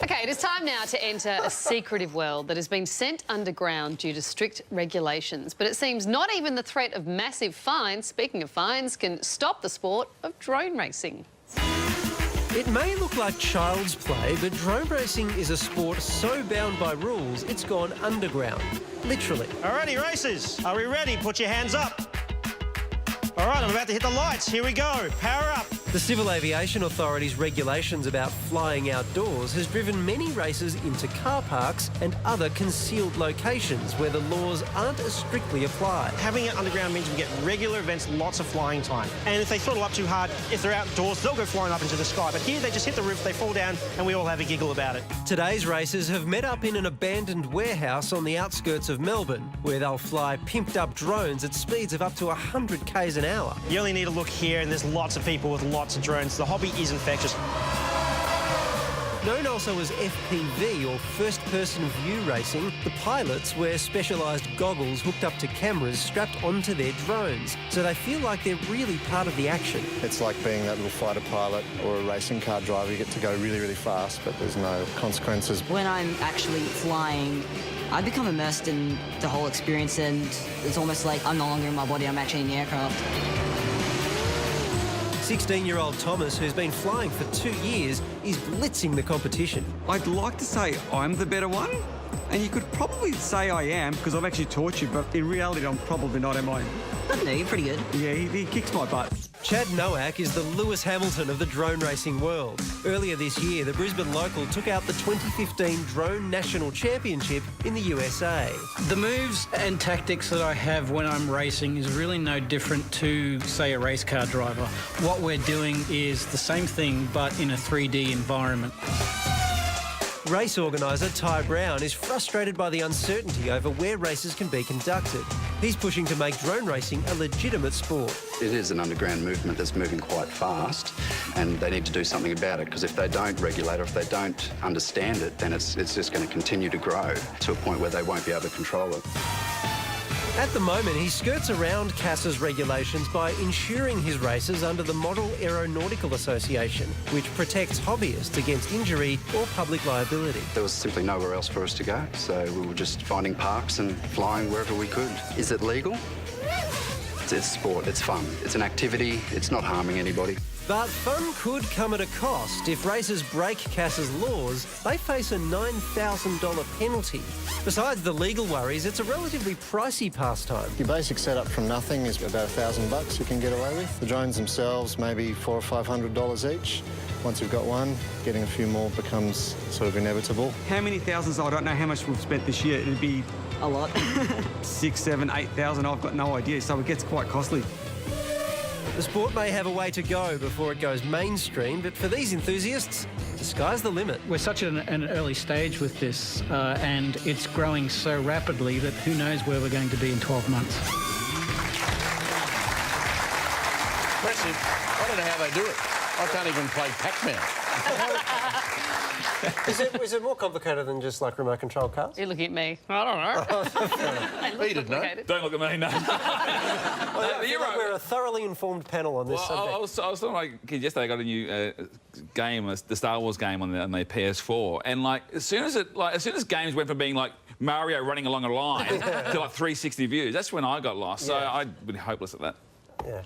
OK, it is time now to enter a secretive world that has been sent underground due to strict regulations. But it seems not even the threat of massive fines, speaking of fines, can stop the sport of drone racing. It may look like child's play, but drone racing is a sport so bound by rules, it's gone underground. Literally. Alrighty, racers, are we ready? Put your hands up. All right, I'm about to hit the lights. Here we go. Power up. The Civil Aviation Authority's regulations about flying outdoors has driven many racers into car parks and other concealed locations where the laws aren't as strictly applied. Having it underground means we get regular events, lots of flying time. And if they throttle up too hard, if they're outdoors, they'll go flying up into the sky. But here, they just hit the roof, they fall down, and we all have a giggle about it. Today's racers have met up in an abandoned warehouse on the outskirts of Melbourne, where they'll fly pimped-up drones at speeds of up to 100 k's an hour. You only need to look here, and there's lots of people with lots of drones. The hobby is infectious. Known also as FPV, or first-person view racing, the pilots wear specialised goggles hooked up to cameras strapped onto their drones, so they feel like they're really part of the action. It's like being that little fighter pilot or a racing car driver. You get to go really, really fast, but there's no consequences. When I'm actually flying, I become immersed in the whole experience, and it's almost like I'm no longer in my body, I'm actually in the aircraft. 16-year-old Thomas, who's been flying for 2 years, is blitzing the competition. I'd like to say I'm the better one, and you could probably say I am because I've actually taught you, but in reality I'm probably not, am I? I don't know, you're pretty good. Yeah, he kicks my butt. Chad Nowak is the Lewis Hamilton of the drone racing world. Earlier this year, the Brisbane local took out the 2015 Drone National Championship in the USA. The moves and tactics that I have when I'm racing is really no different to, say, a race car driver. What we're doing is the same thing, but in a 3D environment. Race organiser Ty Brown is frustrated by the uncertainty over where races can be conducted. He's pushing to make drone racing a legitimate sport. It is an underground movement that's moving quite fast, and they need to do something about it, because if they don't regulate or if they don't understand it, then it's just going to continue to grow to a point where they won't be able to control it. At the moment, he skirts around CASA's regulations by insuring his races under the Model Aeronautical Association, which protects hobbyists against injury or public liability. There was simply nowhere else for us to go, so we were just finding parks and flying wherever we could. Is it legal? It's sport, it's fun, it's an activity, it's not harming anybody. But fun could come at a cost. If racers break CASA's laws, they face a $9,000 penalty. Besides the legal worries, it's a relatively pricey pastime. Your basic setup from nothing is about $1,000 you can get away with. The drones themselves, maybe $400 or $500 each. Once you've got one, getting a few more becomes sort of inevitable. How many thousands? I don't know how much we've spent this year. It'd be A lot. 6, 7, 8,000. I've got no idea, so it gets quite costly. The sport may have a way to go before it goes mainstream, but for these enthusiasts, the sky's the limit. We're such an early stage with this, and it's growing so rapidly that who knows where we're going to be in 12 months. Impressive. I don't know how they do it. I can't even play Pac-Man. Is it more complicated than just like remote control cars? You're looking at me. I don't know. He did, no? Don't look at me, no. You're right. We're a thoroughly informed panel on this subject. I was talking like yesterday. I got a new game, the Star Wars game on the PS4, and like as soon as games went from being like Mario running along a line to like 360 views, that's when I got lost. So I'd been hopeless at that. Yeah.